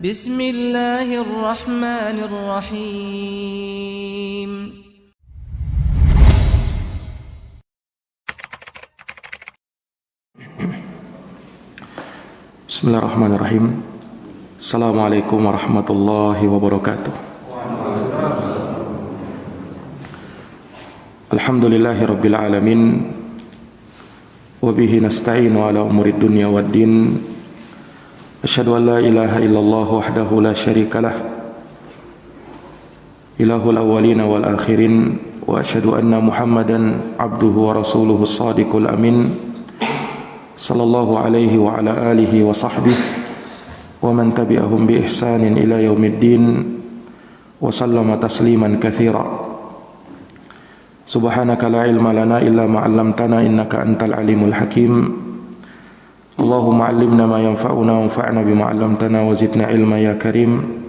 Bismillahirrahmanirrahim. Bismillahirrahmanirrahim. Assalamualaikum warahmatullahi wabarakatuh. Alhamdulillahi rabbil alamin. Wabihi nasta'inu ala umurid dunya waddin. Asyhadu an la ilaha illallah wahdahu la syarikalah, ilahul awwalina wal akhirin. Wa asyhadu anna Muhammadan abduhu wa rasuluhu shadiqul amin, sallallahu alaihi wa ala alihi wa sahbihi wa man tabi'ahum bi ihsanin ila yaumiddin wa sallama tasliman katsira. Subhanaka la ilma lana illa ma 'allamtana innaka antal alimul hakim. Allahumma 'allimna ma yanfa'una wanfa'na bima 'allamtana wa zidna ilma ya karim.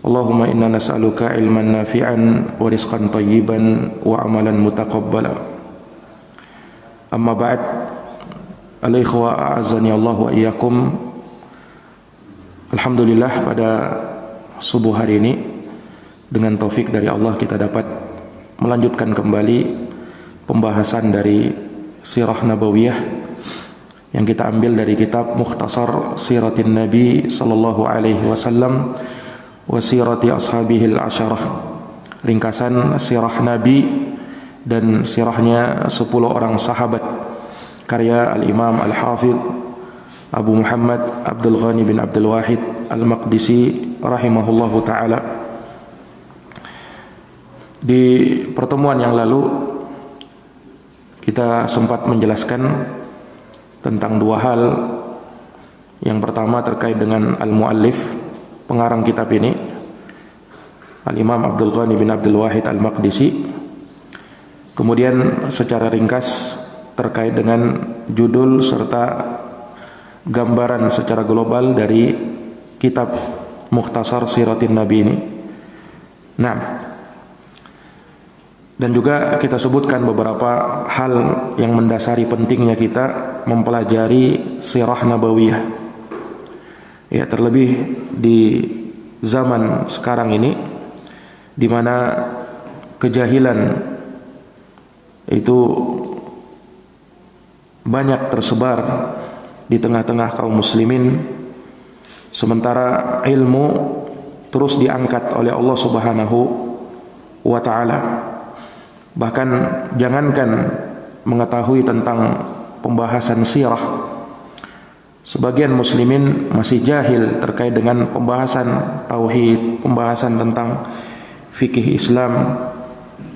Allahumma inna nas'aluka ilman nafi'an wa rizqan thayyiban wa amalan mutaqabbala. Amma ba'd. Al-ikhwa a'azzani Allah wa iyyakum. Alhamdulillah, pada subuh hari ini dengan taufik dari Allah kita dapat melanjutkan kembali pembahasan dari sirah nabawiyah yang kita ambil dari kitab Mukhtasar Siratin Nabi sallallahu alaihi wasallam wa sirati ashabihil asyarah, ringkasan sirah Nabi dan sirahnya 10 orang sahabat, karya Al-Imam Al-Hafidh Abu Muhammad Abdul Ghani bin Abdul Wahid Al-Maqdisi rahimahullahu ta'ala. Di pertemuan yang lalu kita sempat menjelaskan tentang 2 hal. Yang pertama terkait dengan al-muallif, pengarang kitab ini, Al-Imam Abdul Ghani bin Abdul Wahid Al-Maqdisi. Kemudian secara ringkas terkait dengan judul serta gambaran secara global dari kitab Mukhtasar Siratin Nabi ini. Nah, dan juga kita sebutkan beberapa hal yang mendasari pentingnya kita mempelajari sirah nabawiyah. Ya, terlebih di zaman sekarang ini di mana kejahilan itu banyak tersebar di tengah-tengah kaum muslimin, sementara ilmu terus diangkat oleh Allah Subhanahu wa ta'ala. Bahkan jangankan mengetahui tentang pembahasan sirah, sebagian muslimin masih jahil terkait dengan pembahasan tauhid, pembahasan tentang fikih Islam,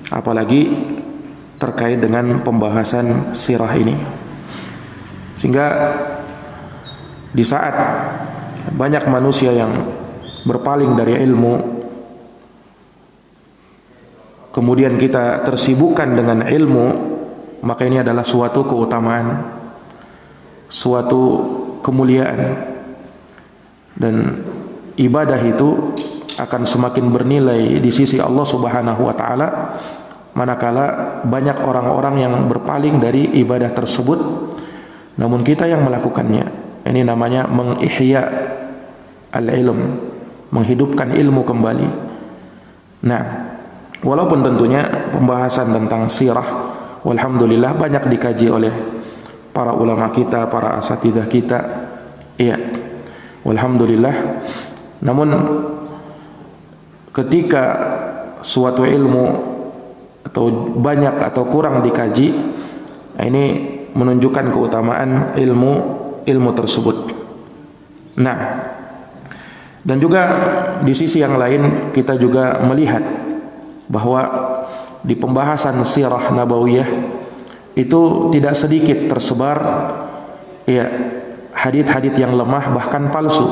apalagi terkait dengan pembahasan sirah ini. Sehingga di saat banyak manusia yang berpaling dari ilmu, kemudian kita tersibukkan dengan ilmu, maka ini adalah suatu keutamaan, suatu kemuliaan, dan ibadah itu akan semakin bernilai di sisi Allah Subhanahu wa ta'ala manakala banyak orang-orang yang berpaling dari ibadah tersebut, namun kita yang melakukannya. Ini namanya mengihya al-ilm, menghidupkan ilmu kembali. Nah, walaupun tentunya pembahasan tentang sirah, walhamdulillah, banyak dikaji oleh para ulama kita, para asatidzah kita. Iya, walhamdulillah. Namun ketika suatu ilmu atau banyak atau kurang dikaji, ini menunjukkan keutamaan ilmu tersebut. Nah, dan juga di sisi yang lain kita juga melihat bahwa di pembahasan sirah nabawiyah itu tidak sedikit tersebar ya hadits-hadits yang lemah bahkan palsu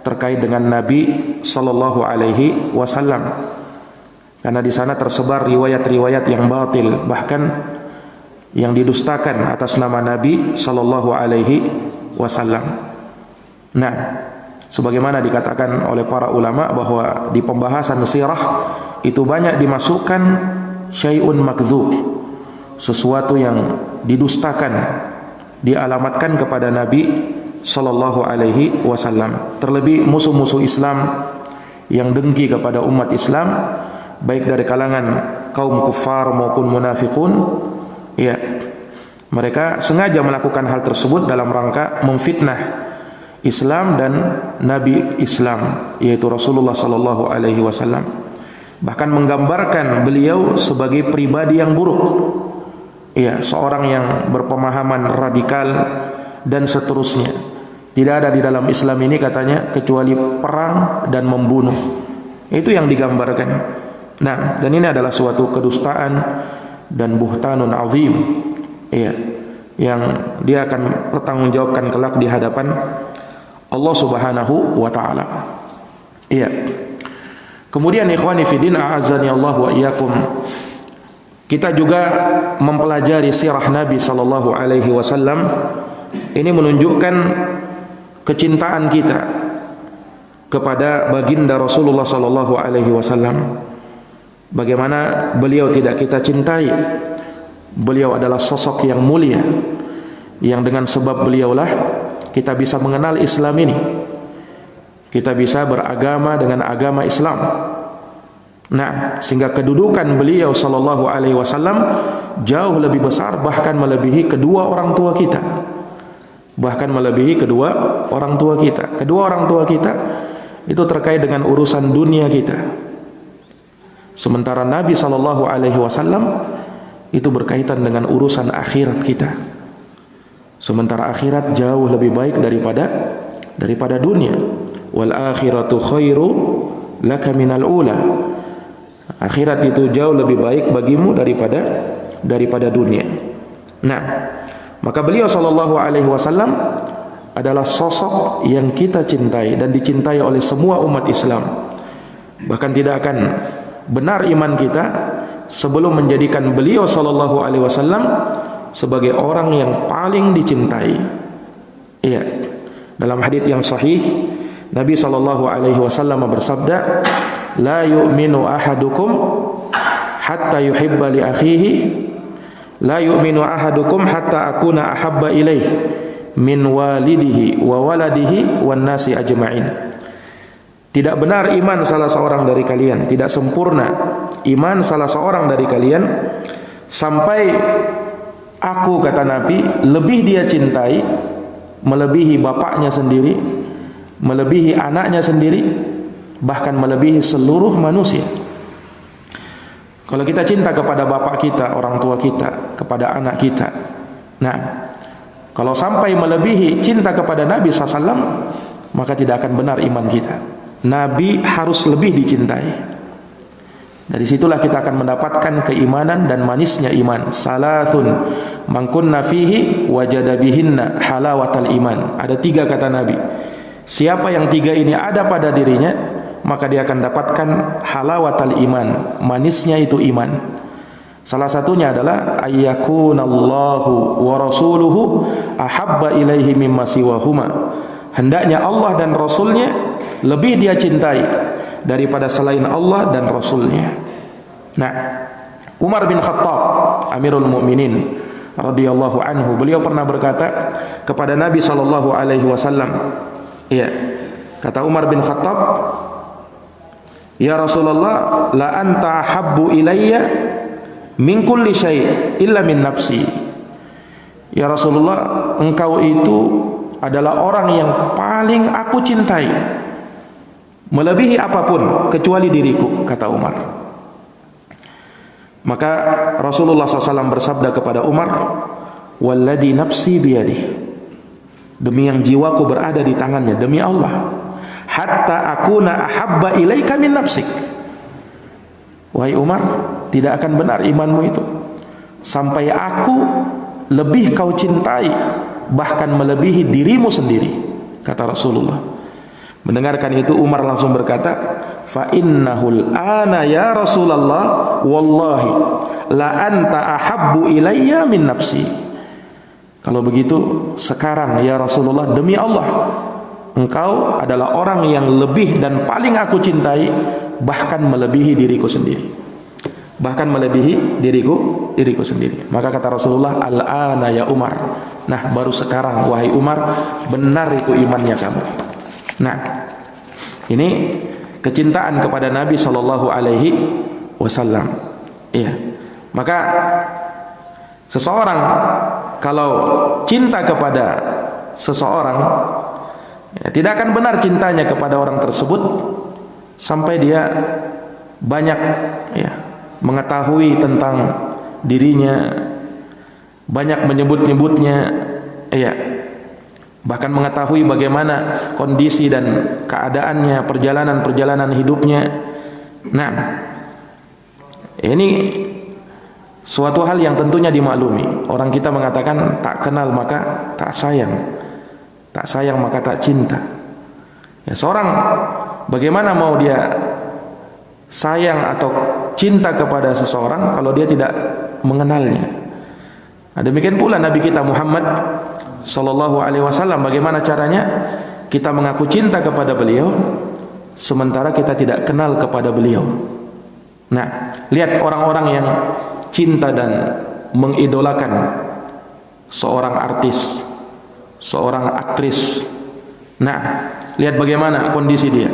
terkait dengan Nabi sallallahu alaihi wasallam. Karena di sana tersebar riwayat-riwayat yang batil, bahkan yang didustakan atas nama Nabi sallallahu alaihi wasallam. Nah, sebagaimana dikatakan oleh para ulama bahwa di pembahasan sirah itu banyak dimasukkan syai'un makdzub, sesuatu yang didustakan, dialamatkan kepada Nabi sallallahu alaihi wasallam. Terlebih musuh-musuh Islam yang dengki kepada umat Islam, baik dari kalangan kaum kufar maupun munafikun, ya, mereka sengaja melakukan hal tersebut dalam rangka memfitnah Islam dan Nabi Islam, yaitu Rasulullah sallallahu alaihi wasallam. Bahkan menggambarkan beliau sebagai pribadi yang buruk, ya, seorang yang berpemahaman radikal dan seterusnya. Tidak ada di dalam Islam ini katanya kecuali perang dan membunuh. Itu yang digambarkan. Nah, dan ini adalah suatu kedustaan dan buhtanun azim, ya, yang dia akan bertanggungjawabkan kelak di hadapan Allah Subhanahu wa taala. Iya. Kemudian ikhwani fillah a'azzani Allah wa iyyakum, kita juga mempelajari sirah Nabi sallallahu alaihi wasallam. Ini menunjukkan kecintaan kita kepada baginda Rasulullah sallallahu alaihi wasallam. Bagaimana beliau tidak kita cintai? Beliau adalah sosok yang mulia, yang dengan sebab beliaulah kita bisa mengenal Islam ini. Kita bisa beragama dengan agama Islam. Nah, sehingga kedudukan beliau sallallahu alaihi wasallam jauh lebih besar, bahkan melebihi kedua orang tua kita. Bahkan melebihi kedua orang tua kita. Kedua orang tua kita itu terkait dengan urusan dunia kita. Sementara Nabi sallallahu alaihi wasallam itu berkaitan dengan urusan akhirat kita. Sementara akhirat jauh lebih baik daripada dunia. Wal akhiratu khairu laka minal ula. Akhirat itu jauh lebih baik bagimu daripada dunia. Nah, maka beliau sallallahu alaihi wasallam adalah sosok yang kita cintai dan dicintai oleh semua umat Islam. Bahkan tidak akan benar iman kita sebelum menjadikan beliau sallallahu alaihi wasallam sebagai orang yang paling dicintai. Iya. Dalam hadits yang sahih, Nabi sallallahu alaihi wasallam bersabda, "La yu'minu ahadukum hatta yuhibba li akhihi, la yu'minu ahadukum hatta akuna ahabba ilaihi min walidihi wa waladihi wan nasi ajma'in." Tidak benar iman salah seorang dari kalian, tidak sempurna iman salah seorang dari kalian sampai aku, kata Nabi, lebih dia cintai melebihi bapaknya sendiri, melebihi anaknya sendiri, bahkan melebihi seluruh manusia. Kalau kita cinta kepada bapak kita, orang tua kita, kepada anak kita, nah, kalau sampai melebihi cinta kepada Nabi SAW, maka tidak akan benar iman kita. Nabi harus lebih dicintai. Dari situlah kita akan mendapatkan keimanan dan manisnya iman. Salasun man kunna fihi wajada bihinna halawatal iman. Ada 3 kata Nabi. Siapa yang 3 ini ada pada dirinya, maka dia akan dapatkan halawatal iman, manisnya itu iman. Salah satunya adalah ayyakunallahu wa rasuluhu ahabba ilaihi mimma siwahuma. Hendaknya Allah dan Rasulnya lebih dia cintai daripada selain Allah dan Rasulnya. Nah, Umar bin Khattab, Amirul Mukminin radhiyallahu anhu, beliau pernah berkata kepada Nabi sallallahu alaihi wasallam, iya, kata Umar bin Khattab, "Ya Rasulullah, la anta habbu ilayya min kulli syai' illa min nafsi." Ya Rasulullah, engkau itu adalah orang yang paling aku cintai, melebihi apapun kecuali diriku, kata Umar. Maka Rasulullah SAW bersabda kepada Umar, "Walladhi nafsi biyadih." Demi yang jiwaku berada di tangannya, demi Allah, hatta akuna ahabba ilaika min nafsik. Wahai Umar, tidak akan benar imanmu itu sampai aku lebih kau cintai, bahkan melebihi dirimu sendiri, kata Rasulullah. Mendengarkan itu Umar langsung berkata, "Fa innahul ana ya Rasulullah, wallahi la anta ahabbu ilayya min nafsi." Kalau begitu sekarang ya Rasulullah, demi Allah, engkau adalah orang yang lebih dan paling aku cintai, bahkan melebihi diriku sendiri. Bahkan melebihi diriku sendiri. Maka kata Rasulullah, "Al-ana ya Umar." Nah, baru sekarang wahai Umar, benar itu imannya kamu. Nah, ini kecintaan kepada Nabi sallallahu alaihi wasallam. Iya. Maka seseorang kalau cinta kepada seseorang, ya, tidak akan benar cintanya kepada orang tersebut sampai dia banyak, ya, mengetahui tentang dirinya, banyak menyebut-nyebutnya, ya, bahkan mengetahui bagaimana kondisi dan keadaannya, perjalanan-perjalanan hidupnya. Nah, ini suatu hal yang tentunya dimaklumi. Orang kita mengatakan tak kenal maka tak sayang, tak sayang maka tak cinta. Ya, seorang bagaimana mau dia sayang atau cinta kepada seseorang kalau dia tidak mengenalnya? Nah, demikian pula Nabi kita Muhammad sallallahu alaihi wasallam, bagaimana caranya kita mengaku cinta kepada beliau sementara kita tidak kenal kepada beliau. Nah, lihat orang-orang yang cinta dan mengidolakan seorang artis, seorang aktris. Nah, lihat bagaimana kondisi dia.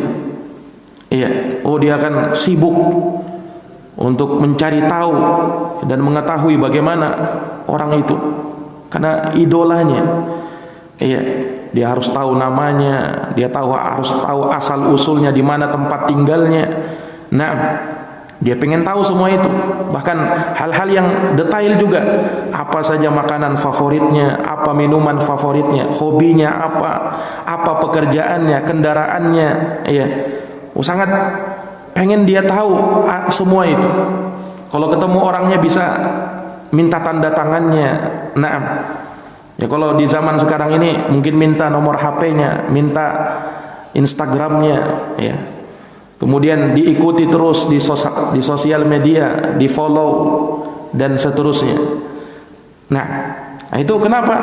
Iya, oh dia akan sibuk untuk mencari tahu dan mengetahui bagaimana orang itu karena idolanya. Iya, dia harus tahu namanya, dia harus tahu asal usulnya, di mana tempat tinggalnya. Nah, dia pengen tahu semua itu, bahkan hal-hal yang detail juga. Apa saja makanan favoritnya, apa minuman favoritnya, hobinya apa pekerjaannya, kendaraannya. Iya, sangat pengen dia tahu semua itu. Kalau ketemu orangnya bisa minta tanda tangannya. Nah, ya kalau di zaman sekarang ini mungkin minta nomor HP-nya, minta Instagram-nya, ya. Kemudian diikuti terus di sosial media, di follow dan seterusnya. Nah, itu kenapa?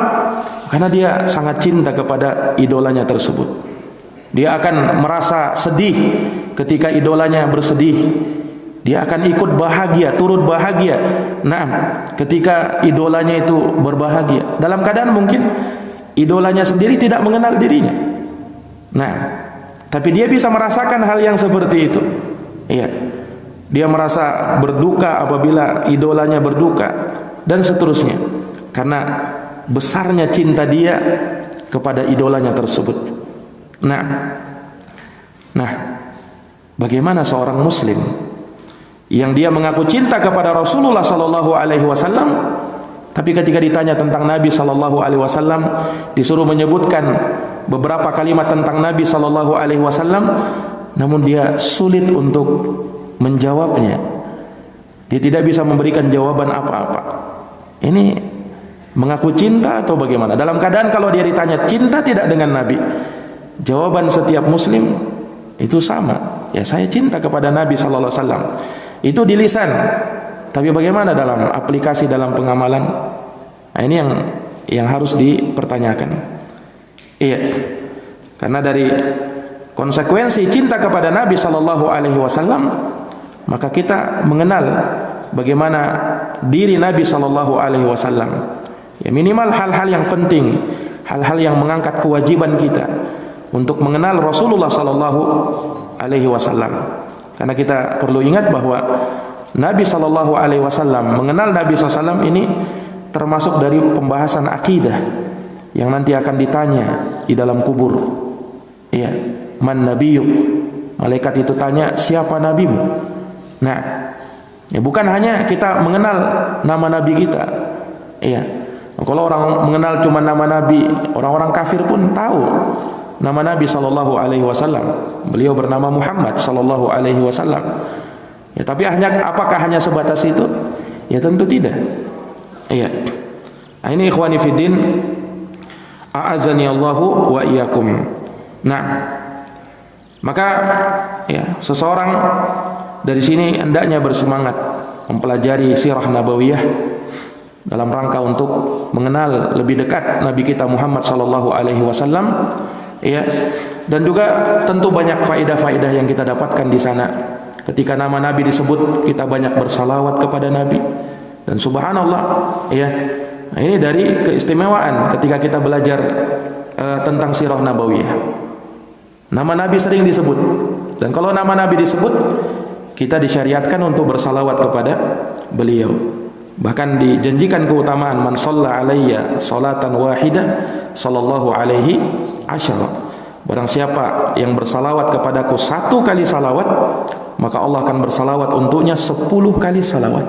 Karena dia sangat cinta kepada idolanya tersebut. Dia akan merasa sedih ketika idolanya bersedih. Dia akan ikut bahagia, turut bahagia. Nah, ketika idolanya itu berbahagia, dalam keadaan mungkin idolanya sendiri tidak mengenal dirinya. Nah, tapi dia bisa merasakan hal yang seperti itu. Iya. Dia merasa berduka apabila idolanya berduka dan seterusnya. Karena besarnya cinta dia kepada idolanya tersebut. Nah, bagaimana seorang muslim yang dia mengaku cinta kepada Rasulullah sallallahu alaihi wasallam, tapi ketika ditanya tentang Nabi sallallahu alaihi wasallam, disuruh menyebutkan beberapa kalimat tentang Nabi sallallahu alaihi wasallam, namun dia sulit untuk menjawabnya. Dia tidak bisa memberikan jawaban apa-apa. Ini mengaku cinta atau bagaimana? Dalam keadaan kalau dia ditanya cinta tidak dengan Nabi, jawaban setiap muslim itu sama. Ya, saya cinta kepada Nabi sallallahu alaihi wasallam. Itu di lisan. Tapi bagaimana dalam aplikasi, dalam pengamalan? Nah, ini yang harus dipertanyakan. Iya. Karena dari konsekuensi cinta kepada Nabi sallallahu alaihi wasallam, maka kita mengenal bagaimana diri Nabi sallallahu alaihi wasallam. Ya, minimal hal-hal yang penting, hal-hal yang mengangkat kewajiban kita untuk mengenal Rasulullah sallallahu alaihi wasallam. Karena kita perlu ingat bahwa Nabi sallallahu alaihi wasallam, mengenal Nabi sallallahu alaihi wasallam ini termasuk dari pembahasan akidah yang nanti akan ditanya di dalam kubur. Iya, man nabiyuk? Malaikat itu tanya, siapa nabimu? Nah, ya bukan hanya kita mengenal nama nabi kita. Iya. Kalau orang mengenal cuma nama nabi, orang-orang kafir pun tahu nama Nabi sallallahu alaihi wasallam. Beliau bernama Muhammad sallallahu alaihi wasallam. Ya, tapi apakah hanya sebatas itu? Ya tentu tidak. Iya. Nah, ini ikhwani fiddin, a'azani Allahu wa iyyakum. Nah, maka ya seseorang dari sini hendaknya bersemangat mempelajari sirah nabawiyah dalam rangka untuk mengenal lebih dekat Nabi kita Muhammad sallallahu alaihi wasallam. Ya, dan juga tentu banyak faedah-faedah yang kita dapatkan di sana. Ketika nama Nabi disebut, kita banyak bersalawat kepada Nabi. Dan subhanallah, ya, Nah, ini dari keistimewaan ketika kita belajar tentang sirah nabawiyah. Nama Nabi sering disebut, dan kalau nama Nabi disebut, kita disyariatkan untuk bersalawat kepada beliau. Bahkan dijanjikan keutamaan, man shalla alayya salatan wahidah sallallahu alaihi asyara. Barang siapa yang bersalawat kepadaku 1 kali salawat, maka Allah akan bersalawat untuknya 10 kali salawat.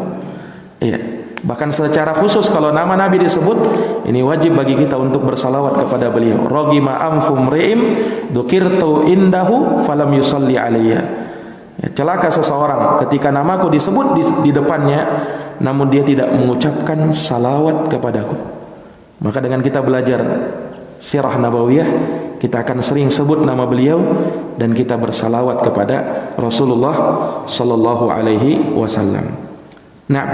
Iya. Bahkan secara khusus kalau nama Nabi disebut, ini wajib bagi kita untuk bersalawat kepada beliau. Ragima anfum ri'im dzukirtu indahu falam yusalli alayya. Ya, celaka seseorang ketika namaku disebut di depannya, namun dia tidak mengucapkan salawat kepadaku. Maka dengan kita belajar sirah nabawiyah, kita akan sering sebut nama beliau dan kita bersalawat kepada Rasulullah sallallahu alaihi wasallam. Nah,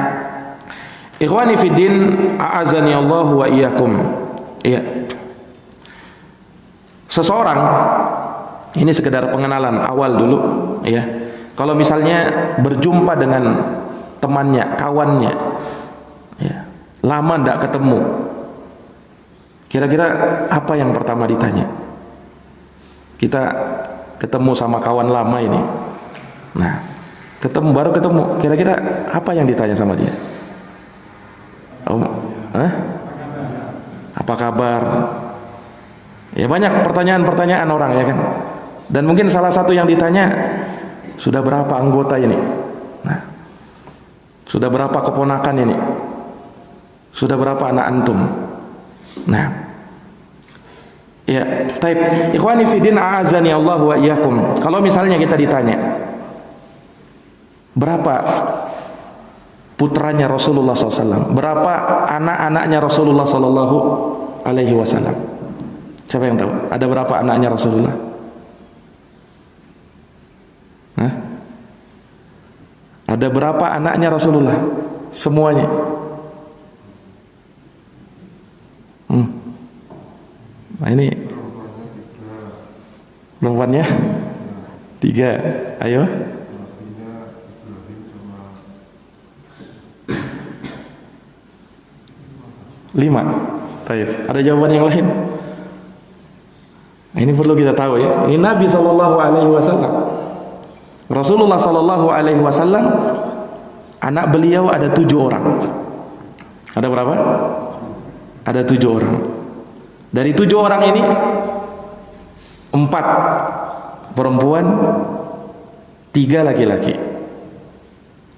ikhwani fiddin, a'azani Allah wa iyyakum. Iya. Seseorang, ini sekedar pengenalan awal dulu, ya. Kalau misalnya berjumpa dengan temannya, kawannya, ya, lama tidak ketemu, kira-kira apa yang pertama ditanya? Kita ketemu sama kawan lama ini, nah, baru ketemu, kira-kira apa yang ditanya sama dia? Apa kabar? Ya, banyak pertanyaan-pertanyaan orang, ya kan? Dan mungkin salah satu yang ditanya, sudah berapa anggota ini? Nah, sudah berapa keponakan ini? Sudah berapa anak antum? Nah, ya, taib. Ikhwani fiddin, a'azani Allah wa iyyakum. Kalau misalnya kita ditanya, berapa putranya Rasulullah SAW? Berapa anak-anaknya Rasulullah Sallallahu Alaihi Wasallam? Siapa yang tahu? Ada berapa anaknya Rasulullah? Hah? Ada berapa anaknya Rasulullah? Semuanya. Nah, ini perempuannya 3. Ayo. Lima. Baik. Ada jawaban yang lain? Nah, ini perlu kita tahu, ya. Ini Nabi Sallallahu Alaihi Wasallam. Rasulullah Sallallahu Alaihi Wasallam, anak beliau ada 7 orang. Ada berapa? Ada 7 orang. Dari 7 orang ini, 4 perempuan, 3 laki-laki.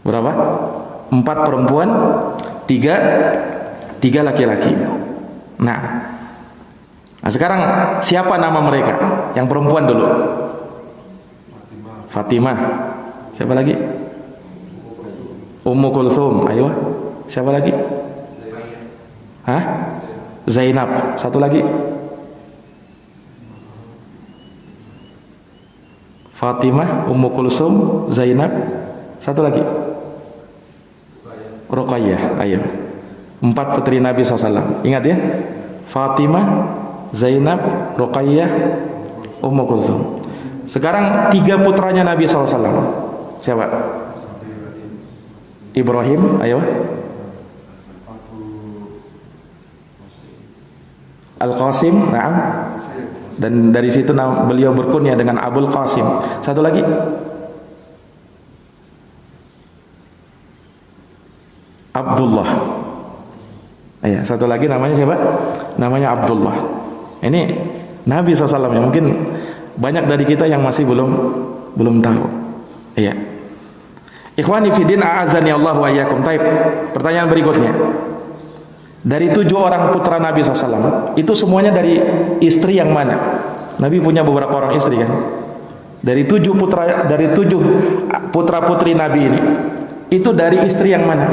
Berapa? 4 perempuan, 3 laki-laki. Nah, sekarang siapa nama mereka? Yang perempuan dulu. Fatimah. Siapa lagi? Ummu Kulthum. Ayo. Siapa lagi? Hah? Zainab. Satu lagi. Fatimah, Ummu Kulthum, Zainab. Satu lagi. Ruqayyah. Ayo. 4 putri Nabi SAW. Ingat, ya. Fatimah, Zainab, Ruqayyah, Ummu Kulthum. Sekarang 3 putranya Nabi SAW. Siapa? Ibrahim, ayo. Al-Qasim, na'am. Dan dari situ beliau berkunyah dengan Abul Qasim. Satu lagi. Abdullah. Ayo, satu lagi namanya siapa? Namanya Abdullah. Ini Nabi SAW, ya. Mungkin banyak dari kita yang masih belum tahu. Iya. Ikhwani fiddin, a'azani Allah wa iyyakum. Taib. Pertanyaan berikutnya. Dari 7 orang putra Nabi SAW, itu semuanya dari istri yang mana? Nabi punya beberapa orang istri, kan? Dari 7 putra putri Nabi ini, itu dari istri yang mana?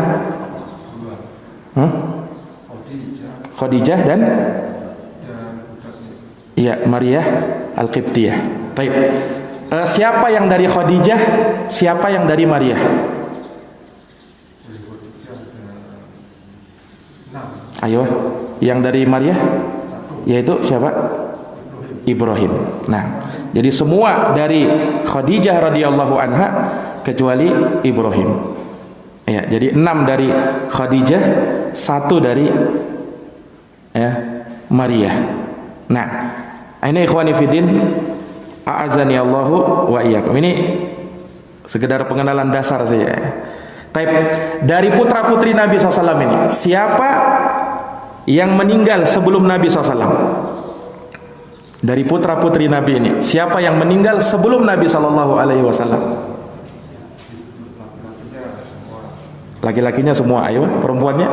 Khadijah dan Maria Al-Qibtiyah. Baik. Siapa yang dari Khadijah? Siapa yang dari Maria? Ayo, yang dari Maria, yaitu siapa? Ibrahim. Nah, jadi semua dari Khadijah radhiyallahu anha kecuali Ibrahim. Ya, jadi 6 dari Khadijah, 1 dari ya, Maria. Nah, ini ikhwani fiddin, a'azani Allahu wa iyyakum. Ini sekedar pengenalan dasar saja. Taib, dari putra-putri Nabi SAW ini, siapa yang meninggal sebelum Nabi SAW? Dari putra-putri Nabi ini, siapa yang meninggal sebelum Nabi SAW? Laki-lakinya semua, ayo, perempuannya?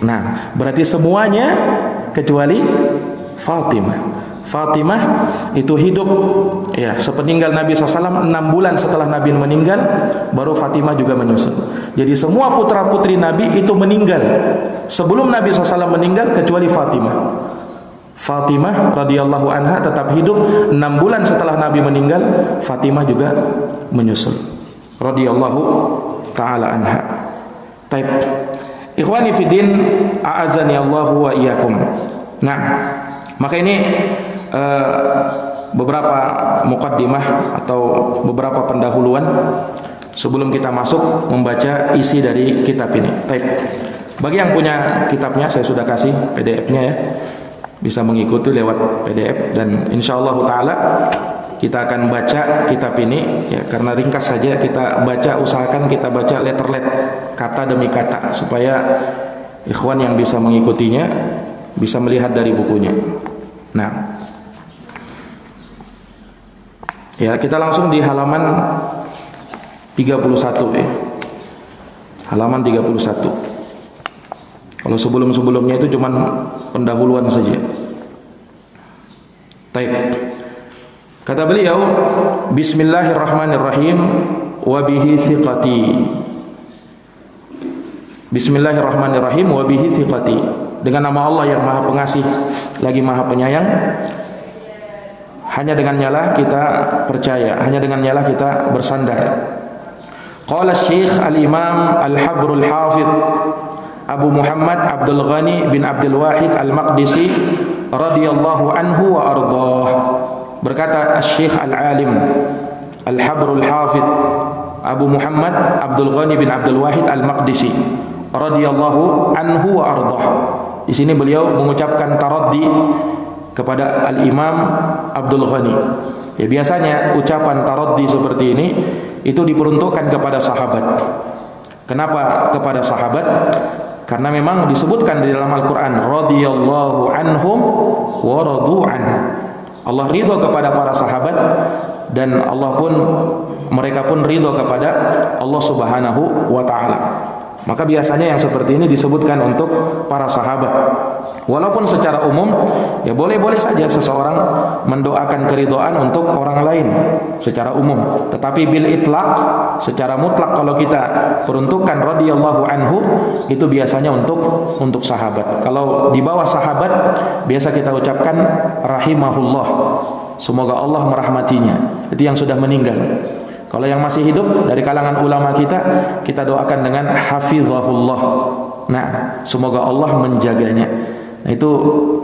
Nah, berarti semuanya kecuali Fatimah. Fatimah itu hidup ya sepeninggal Nabi SAW, 6 bulan setelah Nabi meninggal baru Fatimah juga menyusul. Jadi semua putra putri Nabi itu meninggal sebelum Nabi SAW meninggal kecuali Fatimah. Fatimah radhiyallahu anha tetap hidup 6 bulan setelah Nabi meninggal. Fatimah juga menyusul radhiyallahu taala anha. Taib, ikhwani fiddin, a'azani Allahu wa iyyakum. Nah, maka ini beberapa muqaddimah atau beberapa pendahuluan sebelum kita masuk membaca isi dari kitab ini. Baik. Bagi yang punya kitabnya, saya sudah kasih PDF-nya ya. Bisa mengikuti lewat PDF dan insyaallah taala kita akan baca kitab ini ya, karena ringkas saja kita baca, usahakan kita baca letter-let, kata demi kata supaya ikhwan yang bisa mengikutinya bisa melihat dari bukunya. Nah, ya, kita langsung di halaman 31 ya. Halaman 31. Kalau sebelum-sebelumnya itu cuman pendahuluan saja. Baik. Kata beliau, Bismillahirrahmanirrahim, wa bihi thiqati. Bismillahirrahmanirrahim, wa bihi thiqati. Dengan nama Allah yang Maha Pengasih lagi Maha Penyayang, hanya dengannya lah kita percaya, hanya dengannya lah kita bersandar. Qala Syekh Al-Imam Al-Habrul Hafidh Abu Muhammad Abdul Ghani bin Abdul Wahid Al-Maqdisi radhiyallahu anhu wa ardhah. Berkata Syekh Al-Alim Al-Habrul Hafidh Abu Muhammad Abdul Ghani bin Abdul Wahid Al-Maqdisi radhiyallahu anhu wa ardhah. Di sini beliau mengucapkan taraddi kepada Al-Imam Abdul Ghani. Ya, biasanya ucapan taraddi seperti ini itu diperuntukkan kepada sahabat. Kenapa kepada sahabat? Karena memang disebutkan di dalam Al-Qur'an, radhiyallahu anhum wa radu'an. Allah ridho kepada para sahabat dan mereka pun ridho kepada Allah Subhanahu wa taala. Maka biasanya yang seperti ini disebutkan untuk para sahabat. Walaupun secara umum ya boleh-boleh saja seseorang mendoakan keridhaan untuk orang lain secara umum. Tetapi bil itlaq, secara mutlak kalau kita peruntukkan radhiyallahu anhu, itu biasanya untuk sahabat. Kalau di bawah sahabat biasa kita ucapkan rahimahullah, semoga Allah merahmatinya. Itu yang sudah meninggal. Kalau yang masih hidup dari kalangan ulama kita doakan dengan hafizahullah. Nah, semoga Allah menjaganya. Nah, itu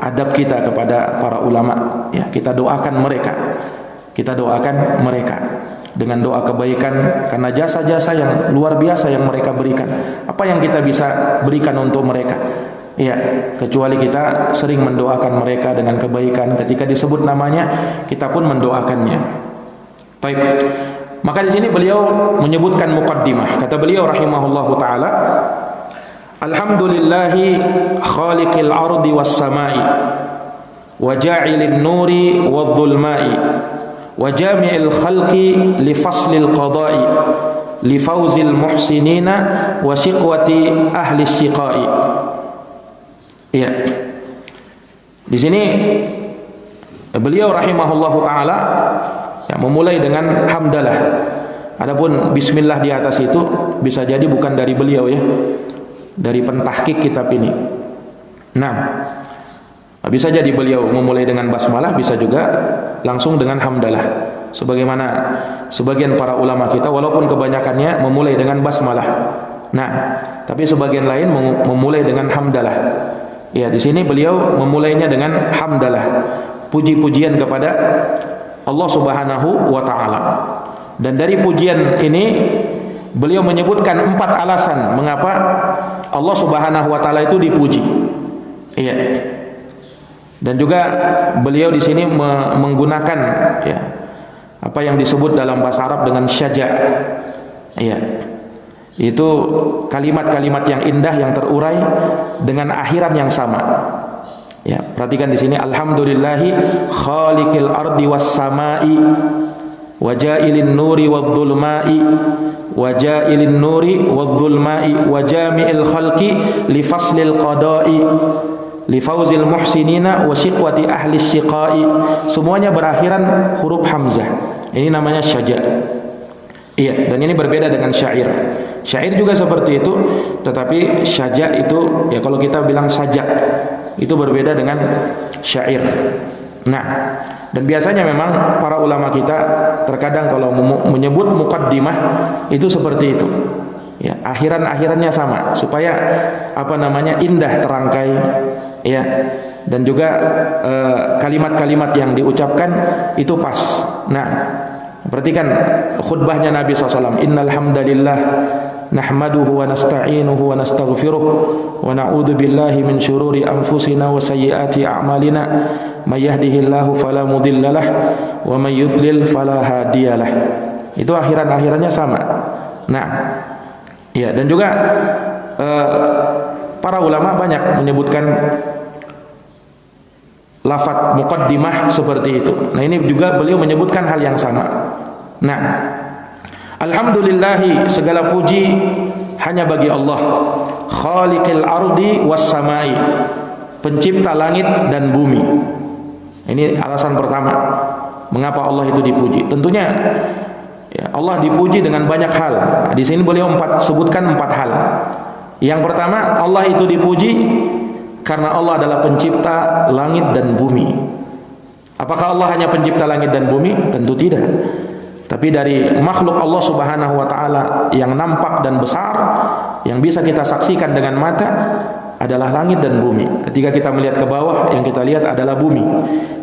adab kita kepada para ulama ya, kita doakan mereka. Kita doakan mereka dengan doa kebaikan karena jasa-jasa yang luar biasa yang mereka berikan. Apa yang kita bisa berikan untuk mereka? Ya, kecuali kita sering mendoakan mereka dengan kebaikan. Ketika disebut namanya, kita pun mendoakannya. Baik. Maka di sini beliau menyebutkan muqaddimah. Kata beliau rahimahullahu taala, Alhamdulillahi khaliqil ardi was samai wa ja'ilin nuri wadh dhulmai wa jami'il khalqi li faslil qada'i li fawzil muhsinina wa shiqwati ahli syiqai. Ya. Di sini beliau rahimahullahu taala ya, memulai dengan hamdalah. Adapun bismillah di atas itu bisa jadi bukan dari beliau ya, dari pentahqiq kitab ini. Nah, bisa jadi beliau memulai dengan basmalah, bisa juga langsung dengan hamdalah. Sebagaimana sebagian para ulama kita, walaupun kebanyakannya memulai dengan basmalah. Nah, tapi sebagian lain memulai dengan hamdalah. Ya, di sini beliau memulainya dengan hamdalah. Puji-pujian kepada Allah Subhanahu wa taala. Dan dari pujian ini beliau menyebutkan 4 alasan mengapa Allah Subhanahu wa taala itu dipuji. Iya. Dan juga beliau di sini menggunakan ya apa yang disebut dalam bahasa Arab dengan syaja'. Iya. Itu kalimat-kalimat yang indah yang terurai dengan akhiran yang sama. Ya, perhatikan di sini alhamdulillahi khaliqil ardi was samai wa ja'ilin nuri wadh-dhulma'i wa ja'ilin nuri wadh-dhulma'i wa jami'il khalqi li faslil qada'i li fauzil muhsinina wa shiqwati ahli syiqai. Semuanya berakhiran huruf hamzah. Ini namanya syaja'. Iya, dan ini berbeda dengan syair. Syair juga seperti itu, tetapi syaja' itu ya kalau kita bilang sajak itu berbeda dengan syair. Nah, dan biasanya memang para ulama kita terkadang kalau menyebut muqaddimah itu seperti itu. Ya, akhiran-akhirannya sama supaya apa namanya indah terangkai ya, dan juga kalimat-kalimat yang diucapkan itu pas. Nah, perhatikan khutbahnya Nabi SAW. Innal hamdalillah nahmaduhu wa nasta'inuhu wa nastaghfiruh wa na'udzu billahi min syururi anfusina wa sayyiati a'malina may yahdihillahu fala mudhillalah wa may yudlil fala hadiyalah. Itu akhiran-akhirannya sama. Nah, ya, dan juga para ulama banyak menyebutkan lafaz muqaddimah seperti itu. Nah, ini juga beliau menyebutkan hal yang sama. Nah, alhamdulillahi segala puji hanya bagi Allah, khaliqil ardi was samai, pencipta langit dan bumi. Ini alasan pertama mengapa Allah itu dipuji. Tentunya ya, Allah dipuji dengan banyak hal. Di sini beliau sebutkan 4 hal. Yang pertama, Allah itu dipuji karena Allah adalah pencipta langit dan bumi. Apakah Allah hanya pencipta langit dan bumi? Tentu tidak. Tapi dari makhluk Allah Subhanahu wa taala yang nampak dan besar, yang bisa kita saksikan dengan mata adalah langit dan bumi. Ketika kita melihat ke bawah, yang kita lihat adalah bumi.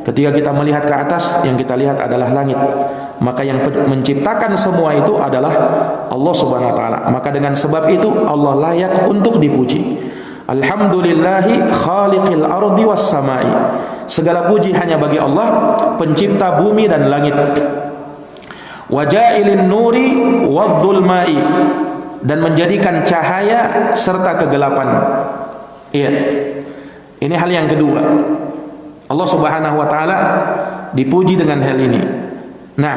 Ketika kita melihat ke atas, yang kita lihat adalah langit. Maka yang menciptakan semua itu adalah Allah Subhanahu wa taala. Maka dengan sebab itu Allah layak untuk dipuji. Alhamdulillahi khaliqil ardi was samai. Segala puji hanya bagi Allah, pencipta bumi dan langit. Wa ja'ilin nuri wadh-dhulma'i, dan menjadikan cahaya serta kegelapan. Iya. Ini hal yang kedua. Allah Subhanahu wa taala dipuji dengan hal ini. Nah,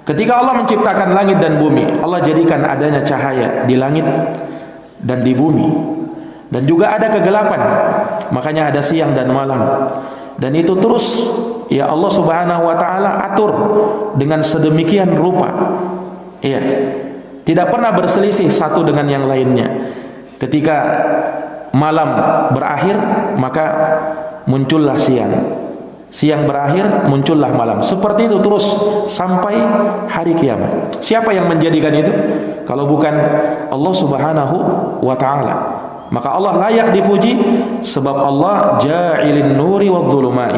ketika Allah menciptakan langit dan bumi, Allah jadikan adanya cahaya di langit dan di bumi. Dan juga ada kegelapan. Makanya ada siang dan malam. Dan itu terus ya Allah Subhanahu wa taala atur dengan sedemikian rupa. Iya. Tidak pernah berselisih satu dengan yang lainnya. Ketika malam berakhir, maka muncullah siang. Siang berakhir, muncullah malam. Seperti itu terus sampai hari kiamat. Siapa yang menjadikan itu? Kalau bukan Allah Subhanahu wa taala. Maka Allah layak dipuji sebab Allah ja'ilin nuri wadh-dhulumai.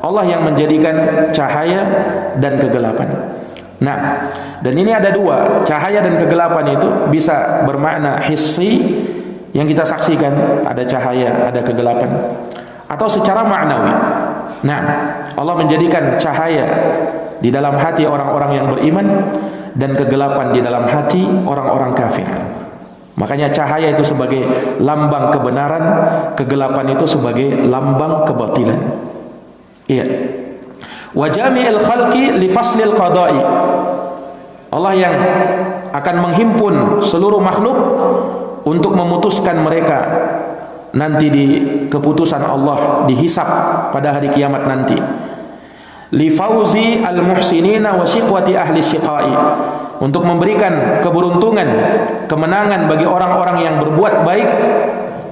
Allah yang menjadikan cahaya dan kegelapan. Nah, dan ini ada 2. Cahaya dan kegelapan itu bisa bermakna hissi yang kita saksikan, ada cahaya, ada kegelapan, atau secara maknawi. Nah, Allah menjadikan cahaya di dalam hati orang-orang yang beriman dan kegelapan di dalam hati orang-orang kafir. Makanya cahaya itu sebagai lambang kebenaran, kegelapan itu sebagai lambang kebatilan. Iya. Wa jami'il khalqi li faslil qada'i. Allah yang akan menghimpun seluruh makhluk untuk memutuskan mereka nanti di keputusan Allah, dihisab pada hari kiamat nanti. Li fauzi al-muhsinina wa shiqwati ahli syiqai. Untuk memberikan keberuntungan, kemenangan bagi orang-orang yang berbuat baik,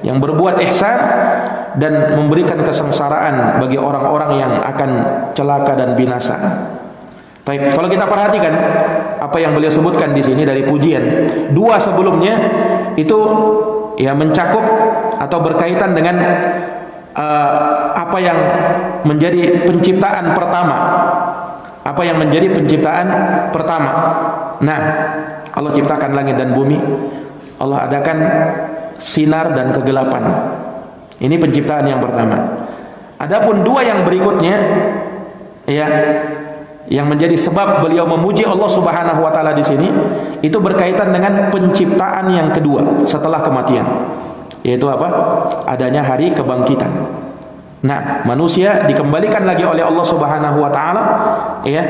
yang berbuat ihsan, dan memberikan kesengsaraan bagi orang-orang yang akan celaka dan binasa. Baik, kalau kita perhatikan apa yang beliau sebutkan di sini dari pujian, 2 sebelumnya itu ya mencakup atau berkaitan dengan apa yang menjadi penciptaan pertama. Apa yang menjadi penciptaan pertama? Nah, Allah ciptakan langit dan bumi. Allah adakan sinar dan kegelapan. Ini penciptaan yang pertama. Adapun dua yang berikutnya, ya, yang menjadi sebab beliau memuji Allah Subhanahu wa taala di sini, itu berkaitan dengan penciptaan yang kedua setelah kematian. Yaitu apa? Adanya hari kebangkitan. Nah, manusia dikembalikan lagi oleh Allah Subhanahu wa taala, ya,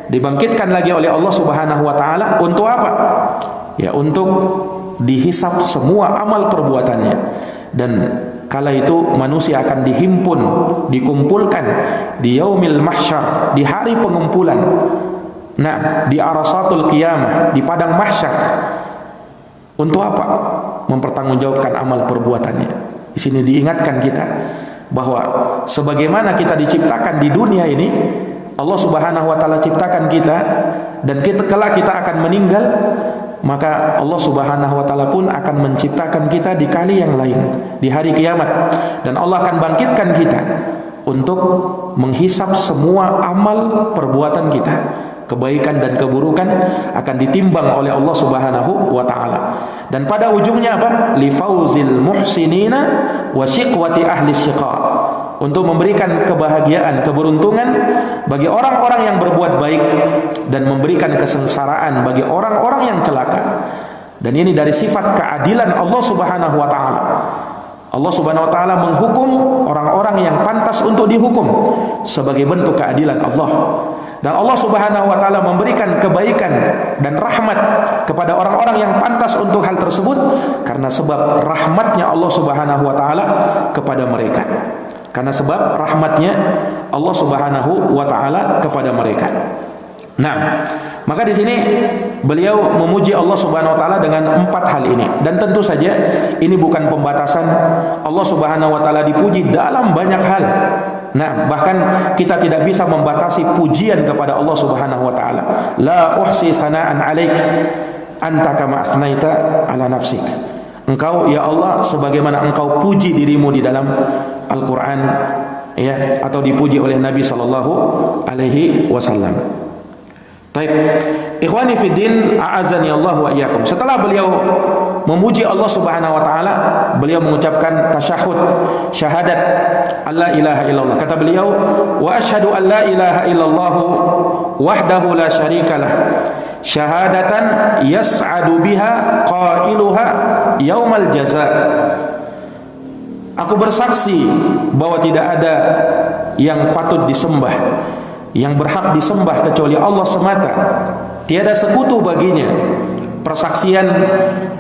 dibangkitkan lagi oleh Allah Subhanahu wa taala untuk apa? Ya, untuk dihisap semua amal perbuatannya. Dan kala itu manusia akan dihimpun, dikumpulkan di yaumil mahsyar, di hari pengumpulan. Nah, di arasatul qiyamah, di padang mahsyar. Untuk apa? Mempertanggungjawabkan amal perbuatannya. Di sini diingatkan kita bahwa sebagaimana kita diciptakan di dunia ini, Allah Subhanahu wa taala ciptakan kita, dan kelak kita akan meninggal, maka Allah Subhanahu wa taala pun akan menciptakan kita di kali yang lain, di hari kiamat, dan Allah akan bangkitkan kita untuk menghisap semua amal perbuatan kita. Kebaikan dan keburukan akan ditimbang oleh Allah Subhanahu wa taala. Dan pada ujungnya apa? Li fauzil muhsinina wa syiqwati ahli syiqa. Untuk memberikan kebahagiaan, keberuntungan bagi orang-orang yang berbuat baik, dan memberikan kesengsaraan bagi orang-orang yang celaka. Dan ini dari sifat keadilan Allah Subhanahu wa taala. Allah Subhanahu wa taala menghukum orang-orang yang pantas untuk dihukum sebagai bentuk keadilan Allah. Dan Allah Subhanahu wa taala memberikan kebaikan dan rahmat kepada orang-orang yang pantas untuk hal tersebut karena sebab rahmatnya Allah Subhanahu wa taala kepada mereka. Karena sebab rahmatnya Allah Subhanahu wa taala kepada mereka. Nah, maka di sini beliau memuji Allah Subhanahu wa taala dengan 4 hal ini. Dan tentu saja ini bukan pembatasan. Allah Subhanahu wa taala dipuji dalam banyak hal. Nah, bahkan kita tidak bisa membatasi pujian kepada Allah Subhanahu wa taala. La uhsi sana'an 'alaik anta kama athnaita 'ala nafsik. Engkau ya Allah sebagaimana engkau puji dirimu di dalam Al-Qur'an, ya, atau dipuji oleh Nabi sallallahu alaihi wasallam. Baik, ikhwani fiddin, a'azani Allah wa iyyakum. Setelah beliau memuji Allah Subhanahu wa taala, beliau mengucapkan tasyahud, syahadat alla ilaha illallah. Kata beliau, wa asyhadu an la ilaha illallah wahdahu la syarikalah, syahadatan yas'adu biha qailuha yaumal jazaa. Aku bersaksi bahwa tidak ada yang patut disembah, yang berhak disembah kecuali Allah semata. Tiada sekutu baginya. Persaksian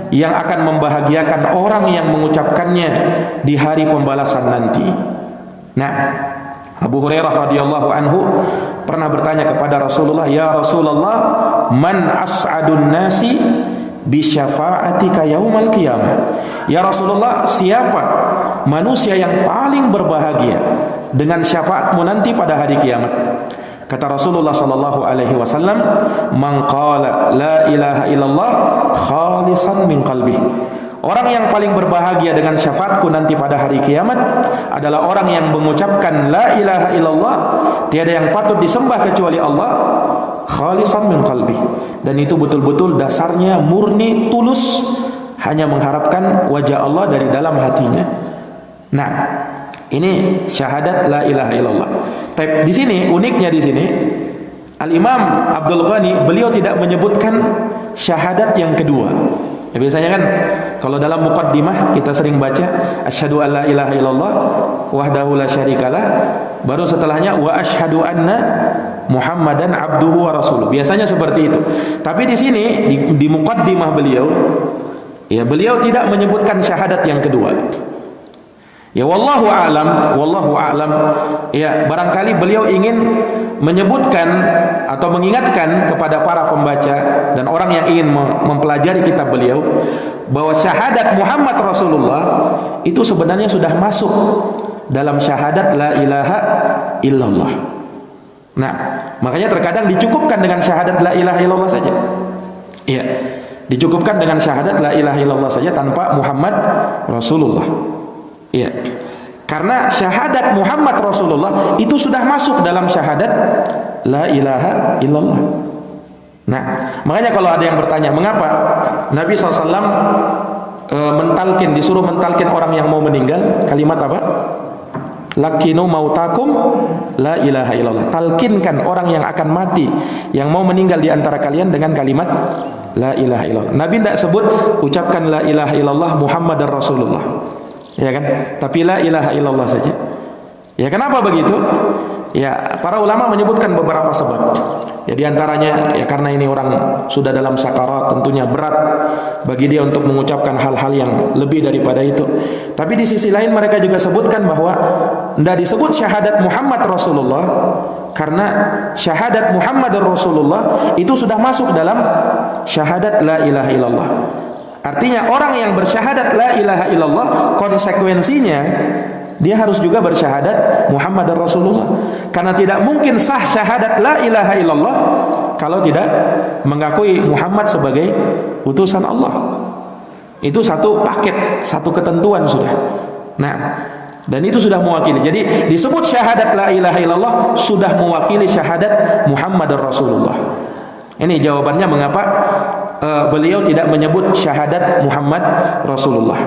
yang akan membahagiakan orang yang mengucapkannya di hari pembalasan nanti. Nah, Abu Hurairah radhiyallahu anhu pernah bertanya kepada Rasulullah, "Ya Rasulullah, man as'adun nasi bi syafa'atika yaumal qiyamah?" Ya Rasulullah, siapa manusia yang paling berbahagia dengan syafaatmu nanti pada hari kiamat? Kata Rasulullah sallallahu alaihi wasallam, "Man qala la ilaha illallah khalisan min qalbih." Orang yang paling berbahagia dengan syafaatku nanti pada hari kiamat adalah orang yang mengucapkan la ilaha illallah, tiada yang patut disembah kecuali Allah, khalisan min qalbih. Dan itu betul-betul dasarnya murni, tulus, hanya mengharapkan wajah Allah dari dalam hatinya. Nah, ini syahadat la ilaha illallah. Tapi di sini uniknya di sini Al-Imam Abdul Ghani beliau tidak menyebutkan syahadat yang kedua. Ya, biasanya kan kalau dalam muqaddimah kita sering baca asyhadu an la ilaha illallah wahdahu la syarikalah, baru setelahnya wa asyhadu anna Muhammadan abduhu wa rasuluh. Biasanya seperti itu. Tapi di sini di muqaddimah beliau, ya, beliau tidak menyebutkan syahadat yang kedua. Ya, wallahu a'lam. Ya, barangkali beliau ingin menyebutkan atau mengingatkan kepada para pembaca dan orang yang ingin mempelajari kitab beliau bahwa syahadat Muhammad Rasulullah itu sebenarnya sudah masuk dalam syahadat la ilaha illallah. Nah, makanya terkadang dicukupkan dengan syahadat la ilaha illallah saja. Iya, dicukupkan dengan syahadat la ilaha illallah saja tanpa Muhammad Rasulullah. Iya. Karena syahadat Muhammad Rasulullah itu sudah masuk dalam syahadat la ilaha illallah. Nah, makanya kalau ada yang bertanya, mengapa Nabi SAW disuruh mentalkin orang yang mau meninggal kalimat apa? Lakinu mautakum la ilaha illallah. Talkinkan orang yang akan mati, yang mau meninggal di antara kalian dengan kalimat la ilaha illallah. Nabi tidak sebut ucapkan la ilaha illallah Muhammadar Rasulullah, ya kan? Tapi la ilaha illallah saja. Ya, kenapa begitu? Ya, para ulama menyebutkan beberapa sebab. Ya, di antaranya ya karena ini orang sudah dalam sakarat, tentunya berat bagi dia untuk mengucapkan hal-hal yang lebih daripada itu. Tapi di sisi lain mereka juga sebutkan bahwa tidak disebut syahadat Muhammad Rasulullah karena syahadat Muhammad Rasulullah itu sudah masuk dalam syahadat la ilaha illallah. Artinya orang yang bersyahadat la ilaha illallah, konsekuensinya dia harus juga bersyahadat Muhammad Rasulullah. Karena tidak mungkin sah syahadat la ilaha illallah kalau tidak mengakui Muhammad sebagai utusan Allah. Itu satu paket, satu ketentuan sudah. Nah, dan itu sudah mewakili. Jadi disebut syahadat la ilaha illallah sudah mewakili syahadat Muhammad Rasulullah. Ini jawabannya mengapa beliau tidak menyebut syahadat Muhammad Rasulullah.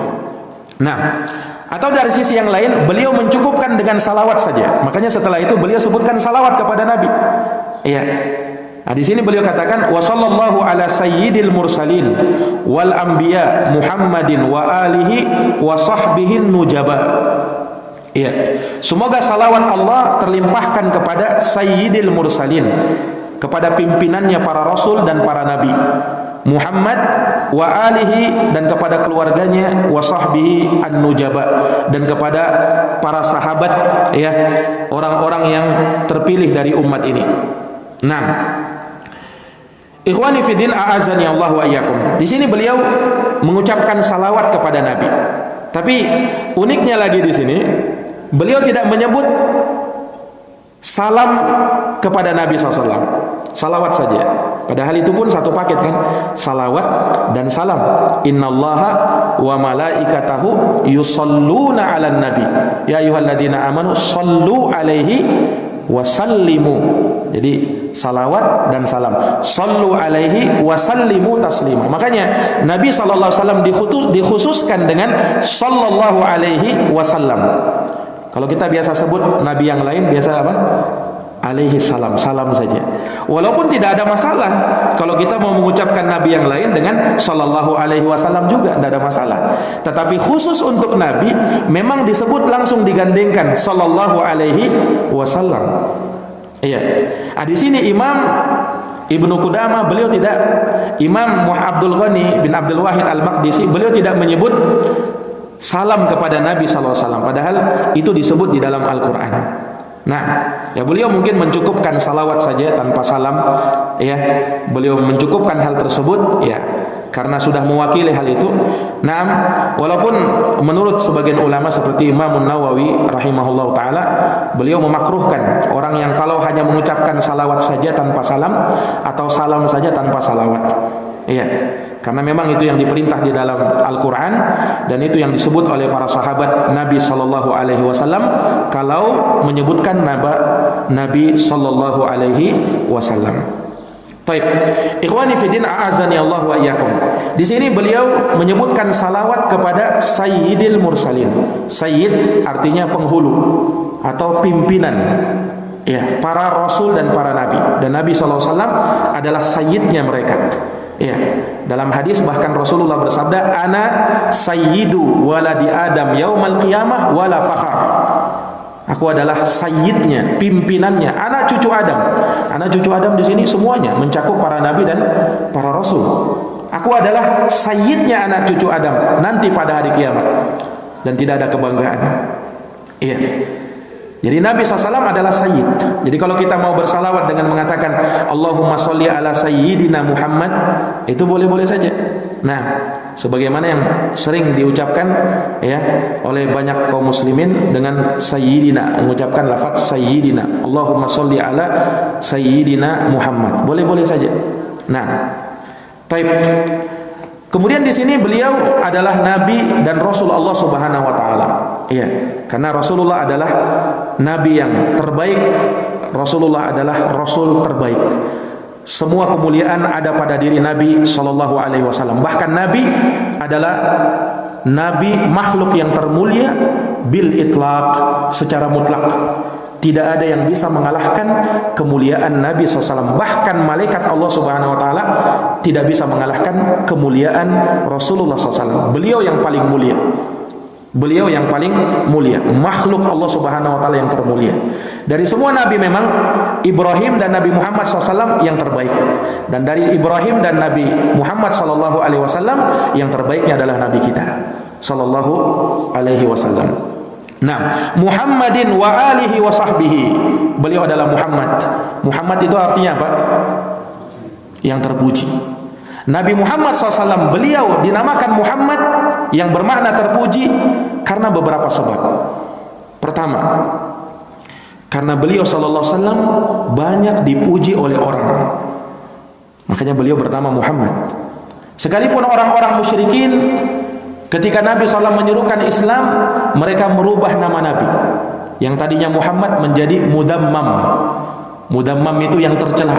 Nah, atau dari sisi yang lain beliau mencukupkan dengan salawat saja. Makanya setelah itu beliau sebutkan salawat kepada Nabi. Iya. Nah, di sini beliau katakan wa sallallahu ala sayyidil mursalin wal anbiya Muhammadin wa alihi wa sahbihi nujaba. Iya. Semoga salawat Allah terlimpahkan kepada sayyidil mursalin, kepada pimpinannya para rasul dan para nabi, Muhammad wa alihi, dan kepada keluarganya, wa sahbihi an-nujaba, dan kepada para sahabat, ya, orang-orang yang terpilih dari umat ini. Nah, ikhwani fiddin a'azani Allah wa iyyakum. Di sini beliau mengucapkan salawat kepada Nabi. Tapi uniknya lagi di sini beliau tidak menyebut salam kepada Nabi SAW. Salawat saja. Padahal itu pun satu paket kan, salawat dan salam. Innallaha wa malaikatahu yusalluna 'alan nabi ya ayyuhalladzina amanu sallu 'alaihi wa sallimu. Jadi salawat dan salam, sallu 'alaihi wa sallimu taslima. Makanya Nabi SAW dikhususkan dengan sallallahu alaihi wasallam. Kalau kita biasa sebut nabi yang lain biasa apa? Alaihi salam, salam saja. Walaupun tidak ada masalah kalau kita mau mengucapkan nabi yang lain dengan sallallahu alaihi wasallam juga, tidak ada masalah. Tetapi khusus untuk nabi memang disebut langsung digandengkan sallallahu alaihi wasallam. Iya. Nah, di sini Imam Ibnu Qudamah beliau tidak, Imam Abdul Ghani bin Abdul Wahid Al-Maqdisi beliau tidak menyebut salam kepada Nabi sallallahu alaihi wasallam, padahal itu disebut di dalam Al-Qur'an. Nah, ya beliau mungkin mencukupkan salawat saja tanpa salam, ya. Beliau mencukupkan hal tersebut, ya, karena sudah mewakili hal itu. Nah, walaupun menurut sebagian ulama seperti Imam Nawawi rahimahullah taala, beliau memakruhkan orang yang kalau hanya mengucapkan salawat saja tanpa salam atau salam saja tanpa salawat. Iya. Karena memang itu yang diperintah di dalam Al-Quran, dan itu yang disebut oleh para sahabat Nabi Sallallahu Alaihi Wasallam kalau menyebutkan Nabi Sallallahu Alaihi Wasallam. Taib, ikhwani fiddin a'azani Allah wa iyyakum. Di sini beliau menyebutkan salawat kepada Sayyidil Mursalin. Sayyid artinya penghulu atau pimpinan, ya, para rasul dan para nabi. Dan Nabi Sallallahu Alaihi Wasallam adalah sayyidnya mereka. Ya, dalam hadis bahkan Rasulullah bersabda, ana sayyidu waladi Adam yaumal qiyamah wala fakhar. Aku adalah sayyidnya, pimpinannya, anak cucu Adam. Anak cucu Adam di sini semuanya mencakup para nabi dan para rasul. Aku adalah sayyidnya anak cucu Adam nanti pada hari kiamat, dan tidak ada kebanggaan. Iya. Jadi Nabi SAW adalah sayyid. Jadi kalau kita mau bersalawat dengan mengatakan Allahumma sholli ala sayyidina Muhammad, itu boleh-boleh saja. Nah, sebagaimana yang sering diucapkan, ya, oleh banyak kaum muslimin dengan sayyidina, mengucapkan lafaz sayyidina, Allahumma sholli ala sayyidina Muhammad, boleh-boleh saja. Nah, taib. Kemudian di sini beliau adalah nabi dan rasul Allah Subhanahu wa taala. Iya, karena Rasulullah adalah nabi yang terbaik, Rasulullah adalah rasul terbaik. Semua kemuliaan ada pada diri Nabi sallallahu alaihi wasallam. Bahkan Nabi adalah nabi makhluk yang termulia bil itlaq, secara mutlak. Tidak ada yang bisa mengalahkan kemuliaan Nabi SAW. Bahkan malaikat Allah Subhanahu Wa Taala tidak bisa mengalahkan kemuliaan Rasulullah SAW. Beliau yang paling mulia. Beliau yang paling mulia, makhluk Allah Subhanahu Wa Taala yang termulia. Dari semua nabi memang Ibrahim dan Nabi Muhammad SAW yang terbaik. Dan dari Ibrahim dan Nabi Muhammad SAW yang terbaiknya adalah Nabi kita Sallallahu Alaihi Wasallam. Nah, Muhammadin wa alihi wa sahbihi. Beliau adalah Muhammad. Muhammad itu artinya apa? Yang terpuji. Nabi Muhammad SAW, beliau dinamakan Muhammad yang bermakna terpuji karena beberapa sebab. Pertama, karena beliau SAW banyak dipuji oleh orang, makanya beliau bernama Muhammad. Sekalipun orang-orang musyrikin ketika Nabi SAW menyerukan Islam, mereka merubah nama Nabi yang tadinya Muhammad menjadi Mudammam. Mudammam itu yang tercela.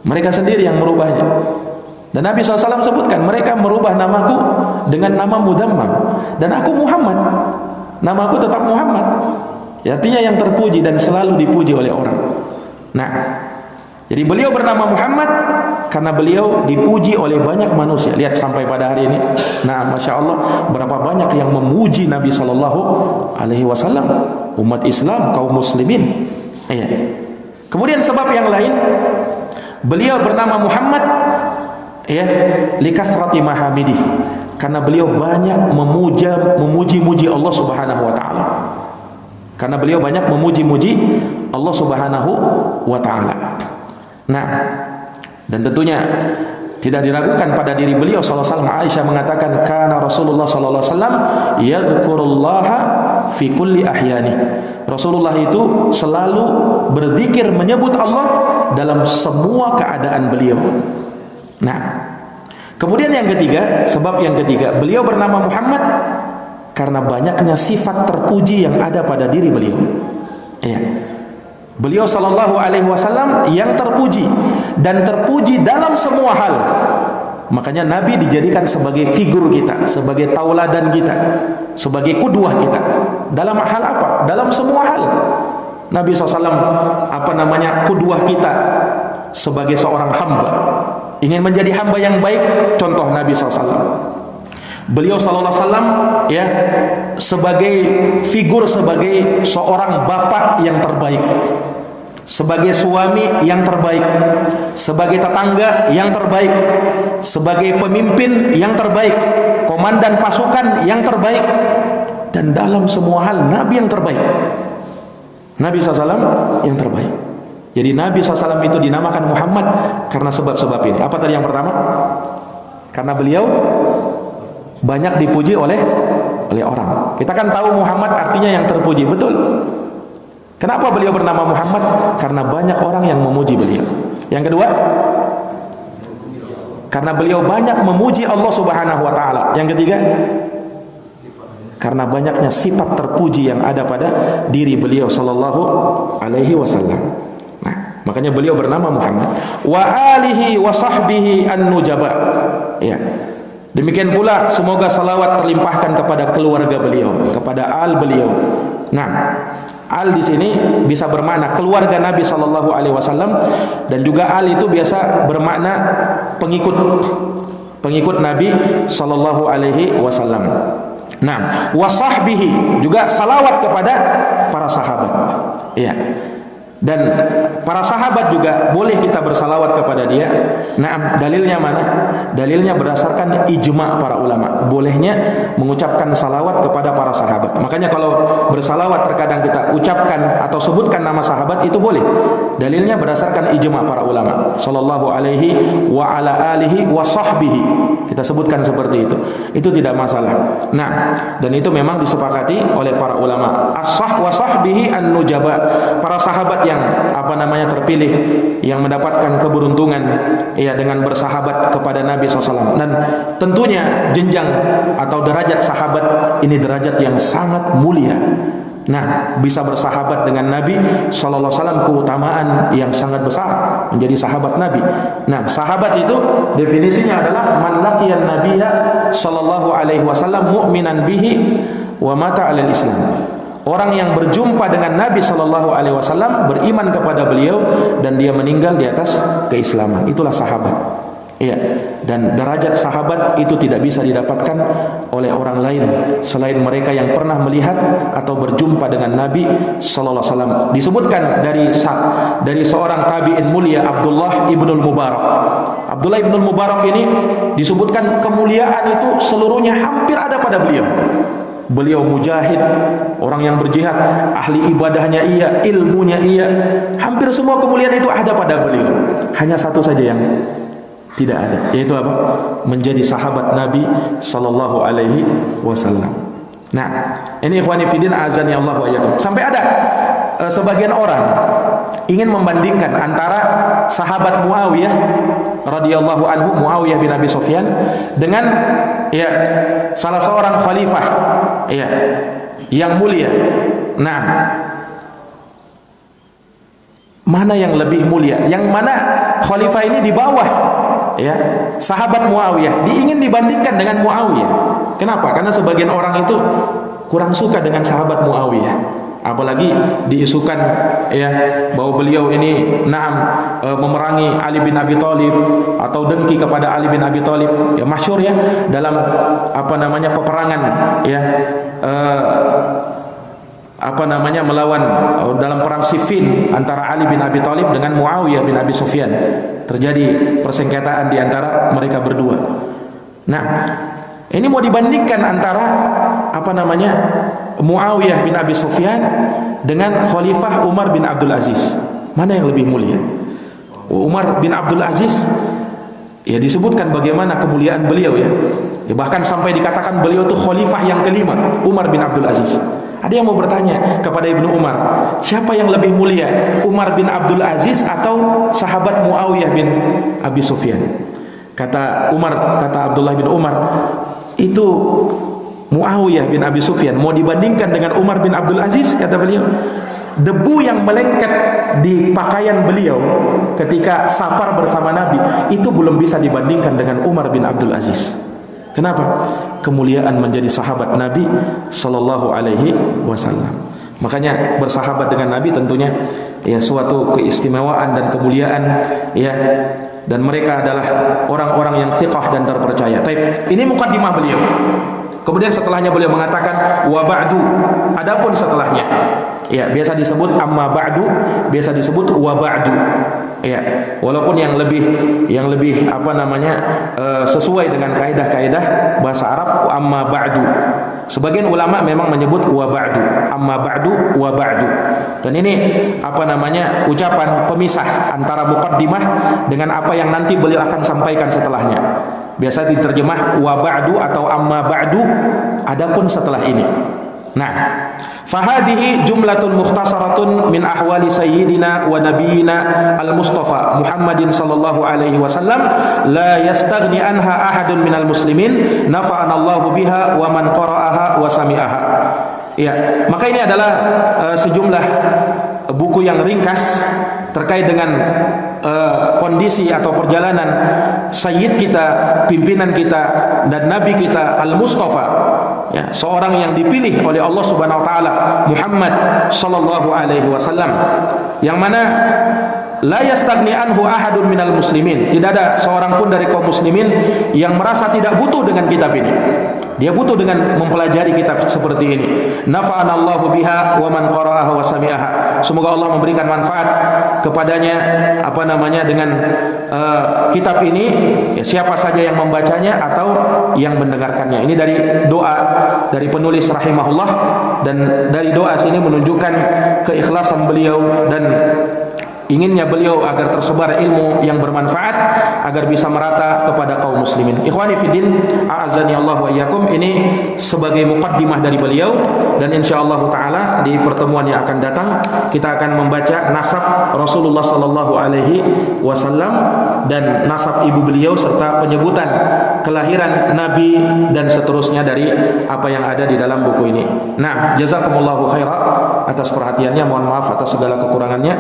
Mereka sendiri yang merubahnya. Dan Nabi SAW sebutkan, mereka merubah namaku dengan nama Mudammam, dan aku Muhammad, namaku tetap Muhammad. Artinya yang terpuji dan selalu dipuji oleh orang. Nah, jadi beliau bernama Muhammad karena beliau dipuji oleh banyak manusia. Lihat sampai pada hari ini. Nah, Masya Allah, berapa banyak yang memuji Nabi Sallallahu Alaihi Wasallam, umat Islam, kaum muslimin. Iya. Kemudian sebab yang lain, beliau bernama Muhammad, ya, likathrati mahamidih, karena beliau banyak memuji-muji Allah Subhanahu Wa Taala. Karena beliau banyak memuji-muji Allah Subhanahu Wa Taala. Nah, dan tentunya tidak diragukan pada diri beliau sallallahu alaihi wasallam. Aisyah mengatakan, kana Rasulullah sallallahu alaihi wasallam yadhkurullaha fi kulli ahyani. Rasulullah itu selalu berzikir menyebut Allah dalam semua keadaan beliau. Nah, kemudian yang ketiga, sebab yang ketiga, beliau bernama Muhammad karena banyaknya sifat terpuji yang ada pada diri beliau. Ya. Beliau sallallahu alaihi wasallam yang terpuji dan terpuji dalam semua hal. Makanya Nabi dijadikan sebagai figur kita, sebagai tauladan kita, sebagai kudwah kita. Dalam hal apa? Dalam semua hal. Nabi SAW kudwah kita sebagai seorang hamba. Ingin menjadi hamba yang baik, contoh Nabi SAW. Beliau sallallahu alaihi wasallam, ya, sebagai figur, sebagai seorang bapak yang terbaik, sebagai suami yang terbaik, sebagai tetangga yang terbaik, sebagai pemimpin yang terbaik, komandan pasukan yang terbaik, dan dalam semua hal Nabi yang terbaik. Nabi SAW yang terbaik. Jadi Nabi SAW itu dinamakan Muhammad karena sebab-sebab ini. Apa tadi yang pertama? Karena beliau banyak dipuji oleh orang. Kita kan tahu Muhammad artinya yang terpuji, betul? Kenapa beliau bernama Muhammad? Karena banyak orang yang memuji beliau. Yang kedua, karena beliau banyak memuji Allah Subhanahu Wa Taala. Yang ketiga, karena banyaknya sifat terpuji yang ada pada diri beliau Sallallahu Alaihi Wasallam. Nah, makanya beliau bernama Muhammad. Wa alihi wa sahbihi an-nujaba. Ya. Demikian pula semoga salawat terlimpahkan kepada keluarga beliau, kepada al beliau. Nah, al di sini bisa bermakna keluarga Nabi Sallallahu Alaihi Wasallam, dan juga al itu biasa bermakna pengikut Nabi Sallallahu Alaihi Wasallam. Nah, wasahbihi juga salawat kepada para sahabat. Iya. Dan para sahabat juga boleh kita bersalawat kepada dia. Nah, dalilnya mana? Dalilnya berdasarkan ijma' para ulama. Bolehnya mengucapkan salawat kepada para sahabat. Makanya kalau bersalawat terkadang kita ucapkan atau sebutkan nama sahabat, itu boleh. Dalilnya berdasarkan ijma' para ulama. Sallallahu alaihi wa ala alihi wa sahbihi. Kita sebutkan seperti itu. Itu tidak masalah. Nah, dan itu memang disepakati oleh para ulama. As-sah wa sahbihi an-nujaba. Para sahabat yang terpilih, yang mendapatkan keberuntungan ya dengan bersahabat kepada Nabi SAW. Dan tentunya jenjang atau derajat sahabat ini derajat yang sangat mulia. Nah, bisa bersahabat dengan Nabi sallallahu alaihi wasallam keutamaan yang sangat besar, menjadi sahabat Nabi. Nah, sahabat itu definisinya adalah man laqiyan nabiyya sallallahu alaihi wasallam mu'minan bihi wa mata 'alal Islam. Orang yang berjumpa dengan Nabi sallallahu alaihi wasallam, beriman kepada beliau dan dia meninggal di atas keislaman. Itulah sahabat. Iya, dan derajat sahabat itu tidak bisa didapatkan oleh orang lain selain mereka yang pernah melihat atau berjumpa dengan Nabi sallallahu alaihi wasallam. Disebutkan dari seorang tabi'in mulia, Abdullah ibnul Mubarak. Abdullah ibnul Mubarak ini disebutkan kemuliaan itu seluruhnya hampir ada pada beliau. Beliau mujahid, orang yang berjihad, ahli ibadahnya iya, ilmunya iya. Hampir semua kemuliaan itu ada pada beliau. Hanya satu saja yang tidak ada, yaitu apa? Menjadi sahabat Nabi sallallahu alaihi wasallam. Nah, ini ikhwani fillah azani Allah wa iyyakum. Sampai ada sebagian orang ingin membandingkan antara sahabat Muawiyah radhiyallahu anhu, Muawiyah bin Abi Sufyan, dengan ya salah seorang khalifah ya yang mulia. Nah, mana yang lebih mulia? Yang mana khalifah ini di bawah ya sahabat Muawiyah, diingin dibandingkan dengan Muawiyah. Kenapa? Karena sebagian orang itu kurang suka dengan sahabat Muawiyah, apalagi diisukan ya bahwa beliau ini memerangi Ali bin Abi Thalib atau dengki kepada Ali bin Abi Thalib. Ya masyhur ya dalam peperangan ya melawan dalam perang Siffin antara Ali bin Abi Thalib dengan Muawiyah bin Abi Sufyan. Terjadi persengketaan di antara mereka berdua. Nah, ini mau dibandingkan antara Muawiyah bin Abi Sufyan dengan Khalifah Umar bin Abdul Aziz. Mana yang lebih mulia? Umar bin Abdul Aziz ya disebutkan bagaimana kemuliaan beliau ya. Bahkan sampai dikatakan beliau itu khalifah yang kelima, Umar bin Abdul Aziz. Ada yang mau bertanya kepada Ibnu Umar, siapa yang lebih mulia, Umar bin Abdul Aziz atau sahabat Muawiyah bin Abi Sufyan? Kata Abdullah bin Umar, itu Muawiyah bin Abi Sufyan. Mau dibandingkan dengan Umar bin Abdul Aziz, kata beliau, debu yang melengket di pakaian beliau ketika safar bersama Nabi itu belum bisa dibandingkan dengan Umar bin Abdul Aziz. Kenapa? Kemuliaan menjadi sahabat Nabi sallallahu alaihi wasallam. Makanya bersahabat dengan Nabi tentunya ya suatu keistimewaan dan kemuliaan ya, dan mereka adalah orang-orang yang thiqah dan terpercaya. Baik, ini mukaddimah beliau. Kemudian setelahnya beliau mengatakan wa ba'du. Adapun setelahnya ya biasa disebut amma ba'du, biasa disebut wa ba'du. Ya, walaupun yang lebih sesuai dengan kaidah-kaidah bahasa Arab amma ba'du. Sebagian ulama memang menyebut wa ba'du, amma ba'du wa ba'du. Dan ini ucapan pemisah antara muqaddimah dengan apa yang nanti beliau akan sampaikan setelahnya. Biasa diterjemah wa ba'du atau amma ba'du, adapun setelah ini. Nah, fahadihi jumlatun mukhtasaratun min ahwali sayyidina wa nabiyina al-Mustafa Muhammadin sallallahu alaihi wasallam la yastaghni anha ahadun minal muslimin nafa'ana Allahu biha wa man qara'aha wa sami'aha. Ya, maka ini adalah sejumlah buku yang ringkas terkait dengan kondisi atau perjalanan sayyid kita, pimpinan kita dan nabi kita al-Mustafa, ya, seorang yang dipilih oleh Allah Subhanahu wa taala, Muhammad sallallahu alaihi wasallam, yang mana la yastaghni anhu ahadun minal muslimin. Tidak ada seorang pun dari kaum muslimin yang merasa tidak butuh dengan kitab ini. Dia butuh dengan mempelajari kitab seperti ini. Nafa'ana Allahu biha wa man qara'aha wa sami'aha. Semoga Allah memberikan manfaat kepadanya dengan kitab ini, ya, siapa saja yang membacanya atau yang mendengarkannya. Ini dari doa dari penulis rahimahullah, dan dari doa sini menunjukkan keikhlasan beliau dan inginnya beliau agar tersebar ilmu yang bermanfaat agar bisa merata kepada kaum muslimin. Ikhwani fiddin, a'azzani Allah wa iyyakum, ini sebagai muqaddimah dari beliau, dan insyaallah taala di pertemuan yang akan datang kita akan membaca nasab Rasulullah sallallahu alaihi wasallam dan nasab ibu beliau serta penyebutan kelahiran nabi dan seterusnya dari apa yang ada di dalam buku ini. Nah, jazakumullahu khairan atas perhatiannya, mohon maaf atas segala kekurangannya.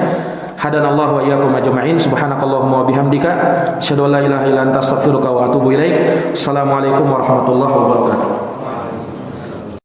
Hadanallahu wa iyyakum ajma'in. Subhanakallahumma wa bihamdika asyhadu an la ilaha illa anta astaghfiruka wa atubu ilaik. Assalamualaikum warahmatullahi wabarakatuh.